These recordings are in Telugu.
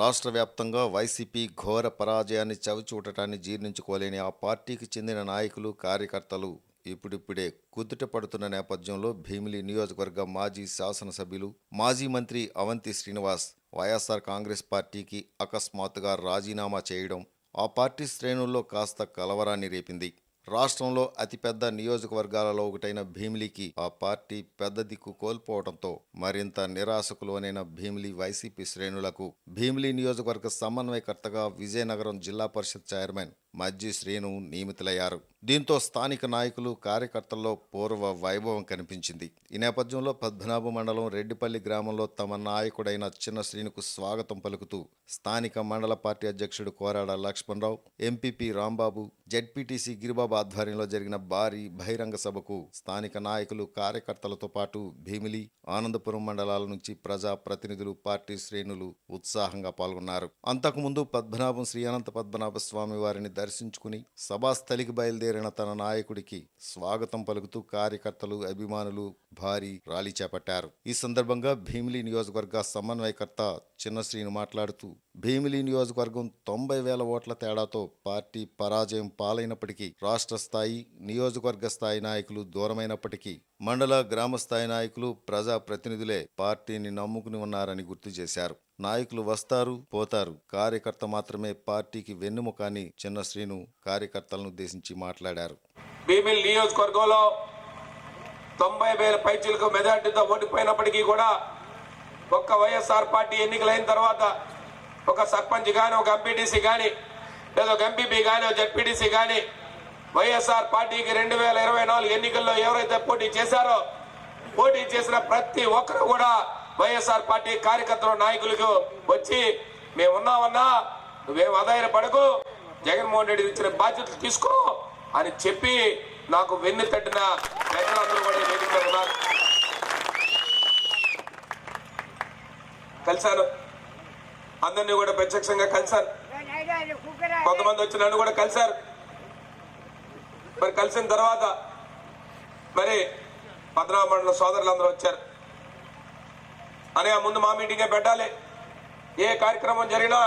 రాష్ట్ర వ్యాప్తంగా వైసీపీ ఘోర పరాజయాన్ని చవిచూడటాన్ని జీర్ణించుకోలేని ఆ పార్టీకి చెందిన నాయకులు, కార్యకర్తలు ఇప్పుడిప్పుడే కుదుట పడుతున్న నేపథ్యంలో భీమిలి నియోజకవర్గ మాజీ శాసనసభ్యులు, మాజీ మంత్రి అవంతి శ్రీనివాస్ వైఎస్ఆర్ కాంగ్రెస్ పార్టీకి అకస్మాత్తుగా రాజీనామా చేయడం ఆ పార్టీ శ్రేణుల్లో కాస్త కలవరాన్ని రేపింది. రాష్ట్రంలో అతిపెద్ద నియోజకవర్గాలలో ఒకటైన భీమిలికి ఆ పార్టీ పెద్ద దిక్కు కోల్పోవడంతో మరింత నిరాశకు లోనైన భీమిలి వైసీపీ శ్రేణులకు భీమిలి నియోజకవర్గ సమన్వయకర్తగా విజయనగరం జిల్లా పరిషత్ చైర్మన్ మజ్జి శ్రీను నియమితులయ్యారు. దీంతో స్థానిక నాయకులు, కార్యకర్తల్లో పూర్వ వైభవం కనిపించింది. ఈ నేపథ్యంలో పద్మనాభ మండలం రెడ్డిపల్లి గ్రామంలో తమ నాయకుడైన చిన్న శ్రీనుకు స్వాగతం పలుకుతూ స్థానిక మండల పార్టీ అధ్యక్షుడు కోరాడ లక్ష్మణరావు, ఎంపీపీ రాంబాబు, జెడ్పీటీసీ గిరిబాబు ఆధ్వర్యంలో జరిగిన భారీ బహిరంగ సభకు స్థానిక నాయకులు, కార్యకర్తలతో పాటు భీమిలి, ఆనందపురం మండలాల నుంచి ప్రజా ప్రతినిధులు, పార్టీ శ్రేణులు ఉత్సాహంగా పాల్గొన్నారు. అంతకుముందు పద్మనాభం శ్రీ అనంత పద్మనాభ స్వామి వారిని దర్శించుకుని సభాస్థలికి బయలుదేరిన తన నాయకుడికి స్వాగతం పలుకుతూ కార్యకర్తలు, అభిమానులు భారీ ర్యాలీ చేపట్టారు. ఈ సందర్భంగా భీమిలి నియోజకవర్గ సమన్వయకర్త చిన్న శ్రీను మాట్లాడుతూ భీమిలి నియోజకవర్గం 90,000 ఓట్ల తేడాతో పార్టీ పరాజయం పాలైనప్పటికీ రాష్ట్ర స్థాయి, నియోజకవర్గ స్థాయి నాయకులు దూరమైనప్పటికీ మండల, గ్రామ స్థాయి నాయకులు, ప్రజా ప్రతినిధులే పార్టీని నమ్ముకుని ఉన్నారని గుర్తు చేశారు. నాయకులు వస్తారు, పోతారు, కార్యకర్త మాత్రమే పార్టీకి వెన్నెముక అని చిన్న శ్రీను కార్యకర్తలను ఉద్దేశించి మాట్లాడారు. భీమిలి నియోజకవర్గంలో 90,000 పైచీలకు మెజార్టీతో ఓడిపోయినప్పటికీ కూడా ఒక్క వైఎస్ఆర్ పార్టీ ఎన్నికలైన తర్వాత ఒక సర్పంచ్ కానీ, ఒక ఎంపీటీసీ కానీ, లేదా ఒక ఎంపీపీ కానీ, ఒక జెడ్పీటీసీ కానీ వైఎస్ఆర్ పార్టీకి 2024 ఎన్నికల్లో ఎవరైతే పోటీ చేశారో పోటీ చేసిన ప్రతి ఒక్కరు కూడా వైఎస్ఆర్ పార్టీ కార్యకర్తలు, నాయకులకు వచ్చి మేమున్నామన్నా, నువ్వేం ఆదాయం పడకు, జగన్మోహన్ రెడ్డి ఇచ్చిన బాధ్యతలు తీసుకో అని చెప్పి నాకు వెన్ను తట్టిన ప్రజలందరూ కూడా వేదికలో ఉన్నారు. కలిశాను, అందరినీ కూడా ప్రత్యక్షంగా కలిశాను. కొంతమంది వచ్చి నన్ను కూడా కలిశారు. మరి కలిసిన తర్వాత మరి పద్మనాభ మండల సోదరులు అందరూ వచ్చారు. అనే ముందు మా మీటింగే పెట్టాలి, ఏ కార్యక్రమం జరిగినా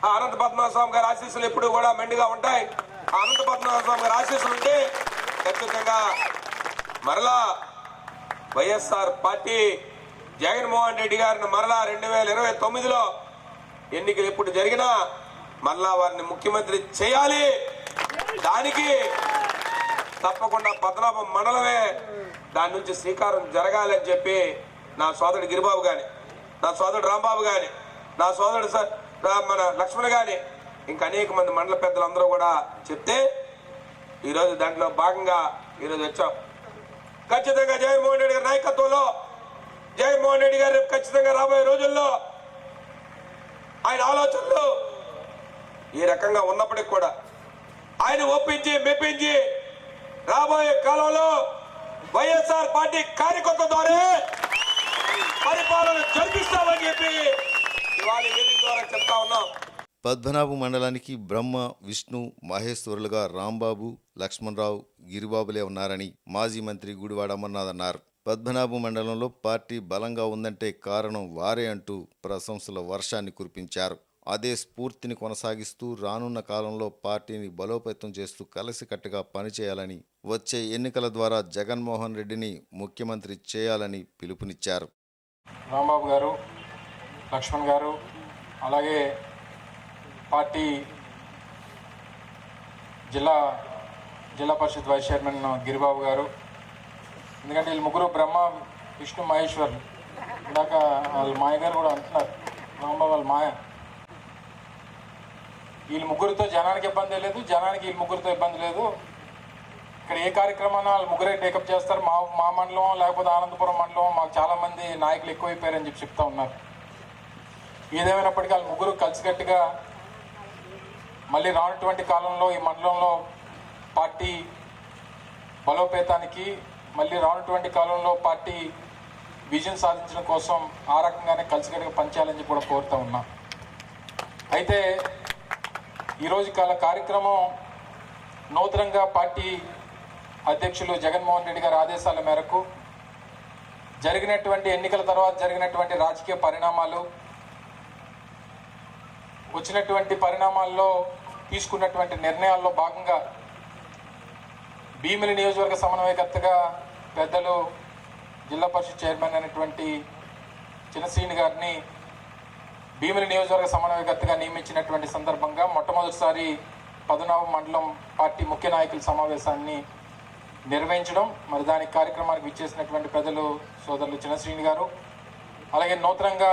ఆ అనంత పద్మనాభ స్వామి గారి ఆశీస్సులు ఎప్పుడు కూడా మెండుగా ఉంటాయి. ఆ అనంత పద్మనాభ స్వామి గారి ఆశీస్సులు ఉంటే ఖచ్చితంగా మరలా వైఎస్ఆర్ పార్టీ జగన్మోహన్ రెడ్డి గారిని మరలా 2029లో ఎన్నికలు ఎప్పుడు జరిగినా మరలా వారిని ముఖ్యమంత్రి చేయాలి. దానికి తప్పకుండా పద్మనాభం మండలమే దాని నుంచి శ్రీకారం జరగాలి అని చెప్పి నా సోదరుడు గిరిబాబు కానీ, నా సోదరుడు రాంబాబు కానీ, నా సోదరుడు మన లక్ష్మణ్ కానీ, ఇంకా అనేక మంది మండల పెద్దలందరూ కూడా చెప్తే ఈరోజు దాంట్లో భాగంగా ఈరోజు వచ్చాం. ఖచ్చితంగా జగన్మోహన్ రెడ్డి గారి నాయకత్వంలో జగన్మోహన్ రెడ్డి గారు ఖచ్చితంగా రాబోయే రోజుల్లో ఆయన ఆలోచనలు ఈ రకంగా ఉన్నప్పటికీ కూడా ఆయన ఒప్పించి మెప్పించి రాబోయే కాలంలో వైఎస్ఆర్ పార్టీ కార్యకర్త ద్వారా పరిపాలన జరిపిస్తామని చెప్పి ఇవాళ వేదిక ద్వారా చెప్తా ఉన్నాం. పద్మనాభ మండలానికి బ్రహ్మ, విష్ణు, మహేశ్వరులుగా రాంబాబు, లక్ష్మణరావు, గిరిబాబులే ఉన్నారని మాజీ మంత్రి గుడివాడ అమర్నాథ్ అన్నారు. పద్మనాభ మండలంలో పార్టీ బలంగా ఉందంటే కారణం వారే అంటూ ప్రశంసల వర్షాన్ని కురిపించారు. అదే స్ఫూర్తిని కొనసాగిస్తూ రానున్న కాలంలో పార్టీని బలోపేతం చేస్తూ కలిసికట్టుగా పనిచేయాలని, వచ్చే ఎన్నికల ద్వారా జగన్మోహన్ రెడ్డిని ముఖ్యమంత్రి చేయాలని పిలుపునిచ్చారు. రాంబాబు గారు, లక్ష్మణ్ గారు, అలాగే పార్టీ జిల్లా పరిషత్ వైస్ చైర్మన్ గిరిబాబు గారు, ఎందుకంటే వీళ్ళు ముగ్గురు బ్రహ్మ, విష్ణు, మహేశ్వర్లు. ఇందాక వాళ్ళ మాయ గారు కూడా అంటున్నారు, రాంబాబు వాళ్ళ మాయ. వీళ్ళ ముగ్గురితో జనానికి ఇబ్బంది లేదు, జనానికి వీళ్ళ ముగ్గురితో ఇబ్బంది లేదు. ఇక్కడ ఏ కార్యక్రమాన్ని వాళ్ళు ముగ్గురే టేకప్ చేస్తారు. మా మండలం లేకపోతే ఆనందపురం మండలం మాకు చాలామంది నాయకులు ఎక్కువైపోయారని చెప్పి చెప్తా ఉన్నారు. ఏదేమైనప్పటికీ వాళ్ళు ముగ్గురు కలిసికట్టుగా మళ్ళీ రానటువంటి కాలంలో ఈ మండలంలో పార్టీ బలోపేతానికి, మళ్ళీ రానటువంటి కాలంలో పార్టీ విజయం సాధించడం కోసం ఆ రకంగానే కలిసికట్టుగా పనిచేయాలని చెప్పి కూడా కోరుతూ ఉన్నా. అయితే ఈరోజు కార్యక్రమం నూతనంగా పార్టీ అధ్యక్షులు జగన్మోహన్ రెడ్డి గారి ఆదేశాల మేరకు జరిగినటువంటి ఎన్నికల తర్వాత జరిగినటువంటి రాజకీయ పరిణామాలు, వచ్చినటువంటి పరిణామాల్లో తీసుకున్నటువంటి నిర్ణయాల్లో భాగంగా భీమిలి నియోజకవర్గ సమన్వయకర్తగా పెద్దలు జిల్లా పరిషత్ చైర్మన్ అయినటువంటి చిన్నశ్రీని గారిని భీమిలి నియోజకవర్గ సమన్వయకర్తగా నియమించినటువంటి సందర్భంగా మొట్టమొదటిసారి పద్మనాభ మండలం పార్టీ ముఖ్య నాయకుల సమావేశాన్ని నిర్వహించడం, మరి దానికి కార్యక్రమానికి విచ్చేసినటువంటి పెద్దలు సోదరులు చిన్నశ్రీని గారు, అలాగే నూతనంగా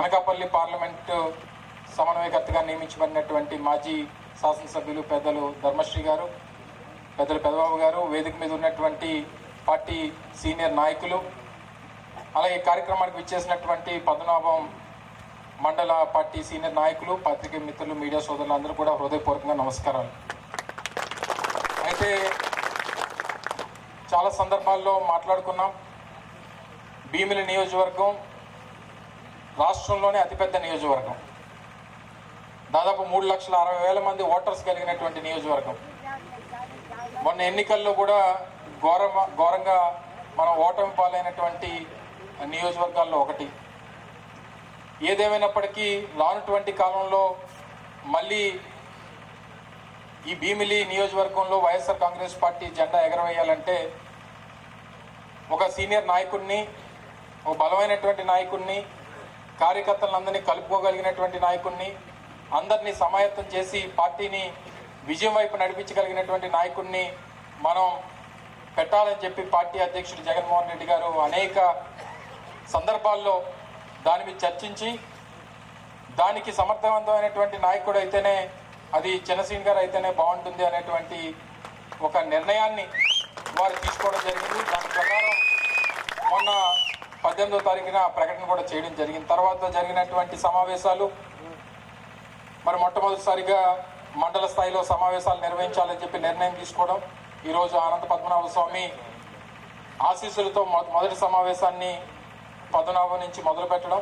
అనకాపల్లి పార్లమెంటు సమన్వయకర్తగా నియమించబడినటువంటి మాజీ శాసనసభ్యులు పెద్దలు ధర్మశ్రీ గారు, పెద్దలు పెదబాబు గారు, వేదిక మీద ఉన్నటువంటి పార్టీ సీనియర్ నాయకులు, అలాగే కార్యక్రమానికి విచ్చేసినటువంటి పద్మనాభం మండల పార్టీ సీనియర్ నాయకులు, పత్రికా మిత్రులు, మీడియా సోదరులు అందరూ కూడా హృదయపూర్వకంగా నమస్కారాలు. అయితే చాలా సందర్భాల్లో మాట్లాడుకున్నాం. భీమిలి నియోజకవర్గం రాష్ట్రంలోనే అతిపెద్ద నియోజకవర్గం, దాదాపు 3,60,000 మంది ఓటర్స్ కలిగినటువంటి నియోజకవర్గం. మొన్న ఎన్నికల్లో కూడా ఘోరంగా మనం ఓటమి పాలైనటువంటి నియోజకవర్గాల్లో ఒకటి. ఏదేమైనప్పటికీ రానుటువంటి కాలంలో మళ్ళీ ఈ భీమిలి నియోజకవర్గంలో వైఎస్ఆర్ కాంగ్రెస్ పార్టీ జెండా ఎగరవేయాలంటే ఒక సీనియర్ నాయకుడిని, ఒక బలమైనటువంటి నాయకుడిని, కార్యకర్తలందరినీ కలుపుకోగలిగినటువంటి నాయకుడిని, అందరినీ సమాయత్తం చేసి పార్టీని విజయం వైపు నడిపించగలిగినటువంటి నాయకుడిని మనం పెట్టాలని చెప్పి పార్టీ అధ్యక్షుడు జగన్మోహన్ రెడ్డి గారు అనేక సందర్భాల్లో దాని మీద చర్చించి, దానికి సమర్థవంతమైనటువంటి నాయకుడు అయితేనే, అది చిన్నశ్రీని గారు అయితేనే బాగుంటుంది అనేటువంటి ఒక నిర్ణయాన్ని వారు తీసుకోవడం జరిగింది. దాని ప్రకారం మొన్న 18వ తారీఖున ప్రకటన కూడా చేయడం జరిగింది. తర్వాత జరిగినటువంటి సమావేశాలు, మరి మొట్టమొదటిసారిగా మండల స్థాయిలో సమావేశాలు నిర్వహించాలని చెప్పి నిర్ణయం తీసుకోవడం, ఈరోజు అనంత పద్మనాభ స్వామి ఆశీస్సులతో మొదటి సమావేశాన్ని పద్మనాభం నుంచి మొదలు పెట్టడం,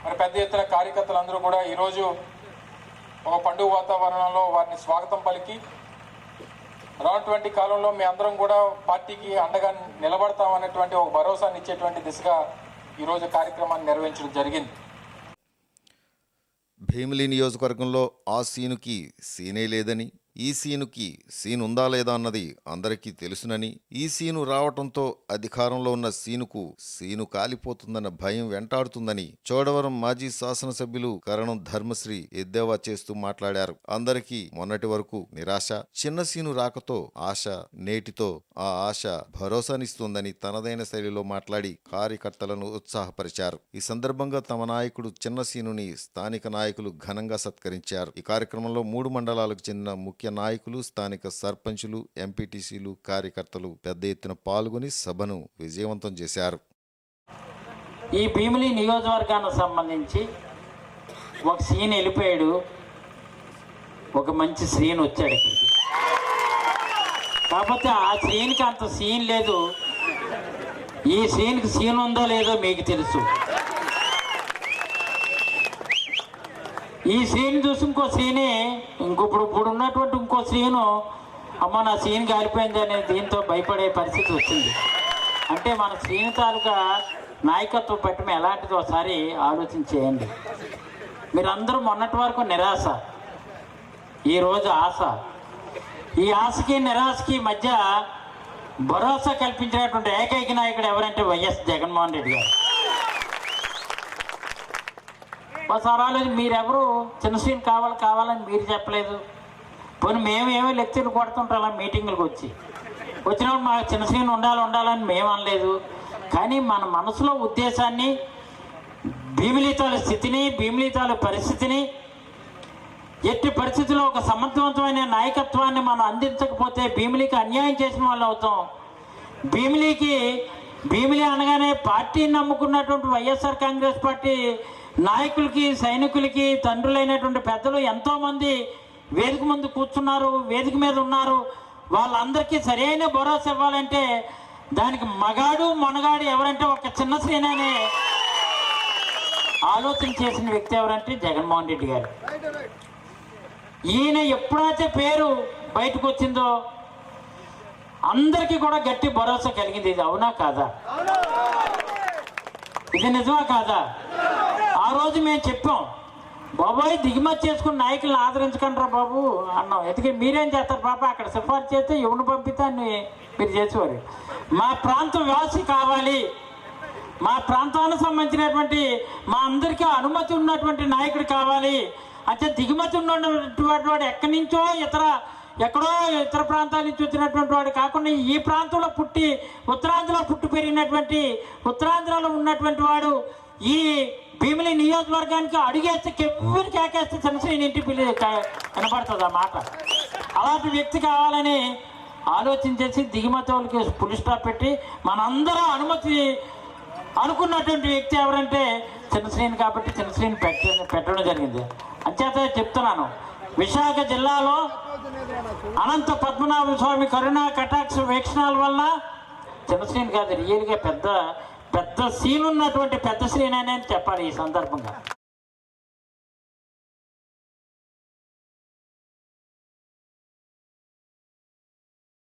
మరి పెద్ద ఎత్తున కార్యకర్తలందరూ కూడా ఈరోజు ఒక పండుగ వాతావరణంలో వారిని స్వాగతం పలికి, రానటువంటి కాలంలో మీ అందరం కూడా పార్టీకి అండగా నిలబడతామనేటువంటి ఒక భరోసాని ఇచ్చేటువంటి దిశగా ఈరోజు కార్యక్రమాన్ని నిర్వహించడం జరిగింది. భీమిలి నియోజకవర్గంలో ఆ సీనుకి సీనే లేదని, ఈ సీనుకి సీన్ ఉందా లేదా అన్నది అందరికీ తెలుసునని, ఈ సీను రావటంతో అధికారంలో ఉన్న సీనుకు సీను కాలిపోతుందన్న భయం వెంటాడుతుందని చోడవరం మాజీ శాసనసభ్యులు కరణం ధర్మశ్రీ ఎద్దేవా చేస్తూ మాట్లాడారు. అందరికీ మొన్నటి వరకు నిరాశ, చిన్న సీను రాకతో ఆశ, నేటితో ఆ ఆశ భరోసానిస్తుందని తనదైన శైలిలో మాట్లాడి కార్యకర్తలను ఉత్సాహపరిచారు. ఈ సందర్భంగా తమ నాయకుడు చిన్న సీనుని స్థానిక నాయకులు ఘనంగా సత్కరించారు. ఈ కార్యక్రమంలో 3 మండలాలకు చెందిన ముఖ్య నాయకులు, స్థానిక సర్పంచులు, ఎంపీటీసీలు, కార్యకర్తలు పెద్ద ఎత్తున పాల్గొని సభను విజయవంతం చేశారు. ఈ భీమిలి నియోజకవర్గానికి సంబంధించి ఒక సీన్ వెళ్ళిపోయాడు, ఒక మంచి శ్రీని వచ్చాడు ఇక్కడికి. కాకపోతే ఆ శ్రీనికి అంత సీన్ లేదు. ఈ శ్రీనికి సీన్ ఉందో లేదో మీకు తెలుసు. ఈ శ్రీని చూసి ఇంకో శ్రీని, ఇప్పుడు ఉన్నటువంటి ఇంకో శ్రీను అమ్మ నా సీన్ కాలిపోయింది అనే దీంతో భయపడే పరిస్థితి వచ్చింది. అంటే మన శ్రీని తాలూకా నాయకత్వ పట్టణం ఎలాంటిదో ఒకసారి ఆలోచన చేయండి. మీరందరూ మొన్నటి వరకు నిరాశ, ఈరోజు ఆశ. ఈ ఆశకి నిరాశకి మధ్య భరోసా కల్పించినటువంటి ఏకైక నాయకుడు ఎవరంటే వైఎస్ జగన్మోహన్ రెడ్డి గారు. ఒకసారి ఆలోచన, మీరెవరు చిన్నశ్రీని కావాలని మీరు చెప్పలేదు. పోనీ మేమేమో లెక్చర్లు కొడుతుంటాం అలా మీటింగులకు వచ్చినప్పుడు మాకు చిన్నశ్రీని ఉండాలని మేము అనలేదు. కానీ మన మనసులో ఉద్దేశాన్ని, భీమిలితాల స్థితిని, భీమిలితాల పరిస్థితిని, ఎట్టి పరిస్థితుల్లో ఒక సమర్థవంతమైన నాయకత్వాన్ని మనం అందించకపోతే భీమిలికి అన్యాయం చేసిన వాళ్ళు అవుతాం. భీమిలి అనగానే పార్టీని నమ్ముకున్నటువంటి వైఎస్ఆర్ కాంగ్రెస్ పార్టీ నాయకులకి, సైనికులకి, తండ్రులైనటువంటి పెద్దలు ఎంతోమంది వేదిక ముందు కూర్చున్నారు, వేదిక మీద ఉన్నారు. వాళ్ళందరికీ సరైన భరోసా ఇవ్వాలంటే దానికి మొనగాడు ఎవరంటే ఒక చిన్న శ్రీని ఆలోచన చేసిన వ్యక్తి ఎవరంటే జగన్మోహన్ రెడ్డి గారు. ఈయన ఎప్పుడైతే పేరు బయటకు వచ్చిందో అందరికీ కూడా గట్టి భరోసా కలిగింది. ఇది అవునా కాదా? ఇది నిజమా కాదా? ఆ రోజు మేము చెప్పాం, బాబాయ్ దిగుమతి చేసుకుని నాయకులను ఆదరించకండి రా బాబు అన్నాం. ఎందుకంటే మీరేం చేస్తారు బాబా, అక్కడ సిఫార్సు చేస్తే ఎవరిని పంపితే అని మీరు చేసేవారు. మా ప్రాంతం వాసి కావాలి, మా ప్రాంతానికి సంబంధించినటువంటి మా అందరికీ అనుమతి ఉన్నటువంటి నాయకుడు కావాలి అంటే దిగుమతి ఉన్నటువంటి వాడు ఎక్కడి నుంచో ఎక్కడో ఇతర ప్రాంతాల నుంచి వచ్చినటువంటి వాడు కాకుండా ఈ ప్రాంతంలో పుట్టి ఉత్తరాంధ్రలో పుట్టి పెరిగినటువంటి ఉత్తరాంధ్రలో ఉన్నటువంటి వాడు ఈ భీమిలి నియోజకవర్గానికి అడుగేస్తే కెవ్వరు కేకేస్తే చంద్రశ్రేణి ఇంటి పిల్లి వినపడుతుంది ఆ మాట. అలాంటి వ్యక్తి కావాలని ఆలోచించేసి దిగుమతి వాళ్ళకి పులి స్టాప్ పెట్టి మనందరూ అనుమతి అనుకున్నటువంటి వ్యక్తి ఎవరంటే చంద్రశ్రేణి. కాబట్టి చంద్రశ్రేణి పెట్టడం జరిగింది. అంచేత చెప్తున్నాను, విశాఖ జిల్లాలో అనంత పద్మనాభ స్వామి కరుణా కటాక్ష వీక్షణాల వల్ల చంద్రశ్రేణి కాదు, రియల్గా పెద్ద సీన్ ఉన్నటువంటి పెద్ద శ్రేణి అని చెప్పాలి ఈ సందర్భంగా.